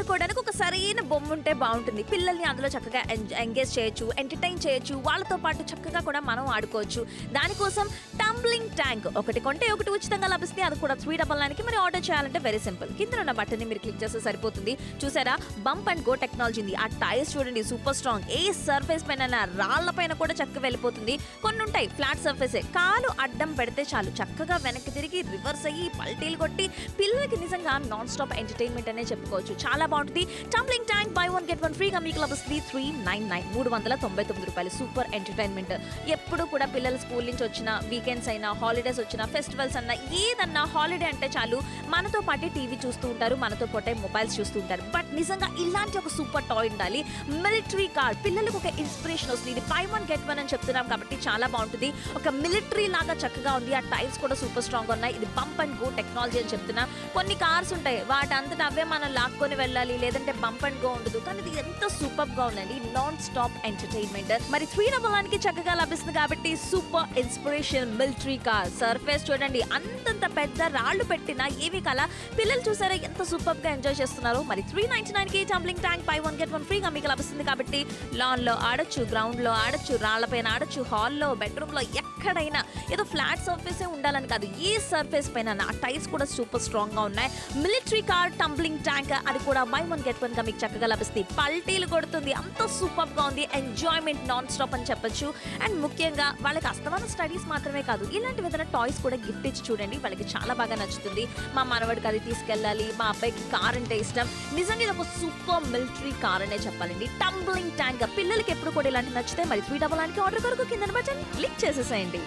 ఆడుకోవడానికి ఒక సరైన బొమ్మ ఉంటే బాగుంటుంది. పిల్లల్ని అందులో చక్కగా ఎంగేజ్ చేయొచ్చు, ఎంటర్టైన్ చేయొచ్చు. వాళ్ళతో పాటు చక్కగా కూడా మనం ఆడుకోవచ్చు. దానికోసం టంబ్లింగ్ ట్యాంక్ ఒకటి కొంటే ఒకటి ఉచితంగా లభిస్తుంది. అది కూడా 399కి. మరి ఆర్డర్ చేయాలంటే వెరీ సింపుల్. కింద ఉన్న బటన్ని మీరు క్లిక్ చేస్తే సరిపోతుంది. చూసారా, బంప్ అండ్ గో టెక్నాలజీ ఉంది. ఆ టైర్స్ చూడండి సూపర్ స్ట్రాంగ్. ఏ సర్ఫేస్ పైన రాళ్ల పైన కూడా చక్కగా వెళ్ళిపోతుంది. కొన్ని ఉంటాయి ఫ్లాట్ సర్ఫేసే, కాలు అడ్డం పెడితే చాలు చక్కగా వెనక్కి తిరిగి రివర్స్ అయ్యి పల్టీలు కొట్టి పిల్లలకి నిజంగా నాన్ స్టాప్ ఎంటర్టైన్మెంట్ అనే చెప్పుకోవచ్చు. చాలా బాగుంటుంది. టంబ్లింగ్ ట్యాంక్ బై 1 get 1 ఫ్రీగా మీకు లభిస్తుంది. 399 399 రూపాయలు. Super entertainment. ఎప్పుడు కూడా పిల్లలు స్కూల్ నుంచి వచ్చిన వీకెండ్స్ అయినా హాలిడేస్ వచ్చినా ఫెస్టివల్స్ అన్నా ఏదన్నా హాలిడే అంటే చాలు మనతో పాటు టీవీ చూస్తూ ఉంటారు, మనతో పాటే మొబైల్స్ చూస్తూ ఉంటారు. బట్ నిజంగా ఇలాంటి ఒక సూపర్ టాయ్ ఉండాలి. మిలిటరీ కార్ పిల్లలకు ఒక ఇన్స్పిరేషన్ వస్తుంది. ఇది బై 1 get 1 అని చెప్తున్నాం కాబట్టి చాలా బాగుంటుంది. ఒక మిలిటరీ లాగా చక్కగా ఉంది. ఆ టైర్స్ కూడా సూపర్ స్ట్రాంగ్ ఉన్నాయి. ఇది బంప్ అండ్ గో టెక్నాలజీ అని చెప్తున్నా. కొన్ని కార్స్ ఉంటాయి వాటి అంతటా అవే మనం లాక్కొని వెళ్ళాలి, లేదంటే బంప్ అండ్ గో ఉండదు. కానీ ఇది ఎంత సూపర్ గా ఉందండి. Non stop entertainment. మరి 399కి చక్కగా లభిస్తుంది కాబట్టి super inspiration military car. Surface చూడండి అంతంత పెద్ద రాళ్లు పెట్టినా ఏవి కల పిల్లలు చూసారా ఎంత సూపర్ గా ఎంజాయ్ చేస్తున్నారు. మరి 399కి టంబ్లింగ్ ట్యాంక్ బై 1 get 1 ఫ్రీగా మీకు లభిస్తుంది కాబట్టి లాన్ లో ఆడొచ్చు, గ్రౌండ్ లో ఆడొచ్చు, రాళ్లపైన ఆడొచ్చు, హాల్లో, బెడ్రూమ్ లో ఎక్కడైనా. ఏదో ఫ్లాట్ సర్ఫేసే ఉండాలని కాదు, ఏ సర్ఫేస్ పైన. ఆ టైర్స్ కూడా సూపర్ స్ట్రాంగ్ గా ఉన్నాయి. మిలిటరీ కార్ టంబ్లింగ్ ట్యాంక్ అది కూడా బై 1 get 1 గా మీకు చక్కగా లభిస్తుంది. పల్టీలు కొడుతుంది. అంత సూపర్ గా ఉంది. ఎంజాయ్మెంట్ నాన్ స్టాప్ అని చెప్పొచ్చు. అండ్ ముఖ్యంగా వాళ్ళకి అస్తమాన స్టడీస్ మాత్రమే కాదు, ఇలాంటి విధంగా టాయ్స్ కూడా గిఫ్ట్ ఇచ్చి చూడండి. వాళ్ళకి చాలా బాగా నచ్చుతుంది. మా మనవడికి అది తీసుకెళ్ళాలి, మా అబ్బాయికి కార్ అంటే ఇష్టం. నిజంగా ఇది ఒక సూపర్ మిలిటరీ కార్ అనే చెప్పాలండి. టంబ్లింగ్ ట్యాంక్ పిల్లలకి ఎప్పుడు కూడా ఇలాంటి నచ్చితే మరి 399కి ఆర్డర్ కొరకు కింద బటన్ క్లిక్ చేసేసేయండి.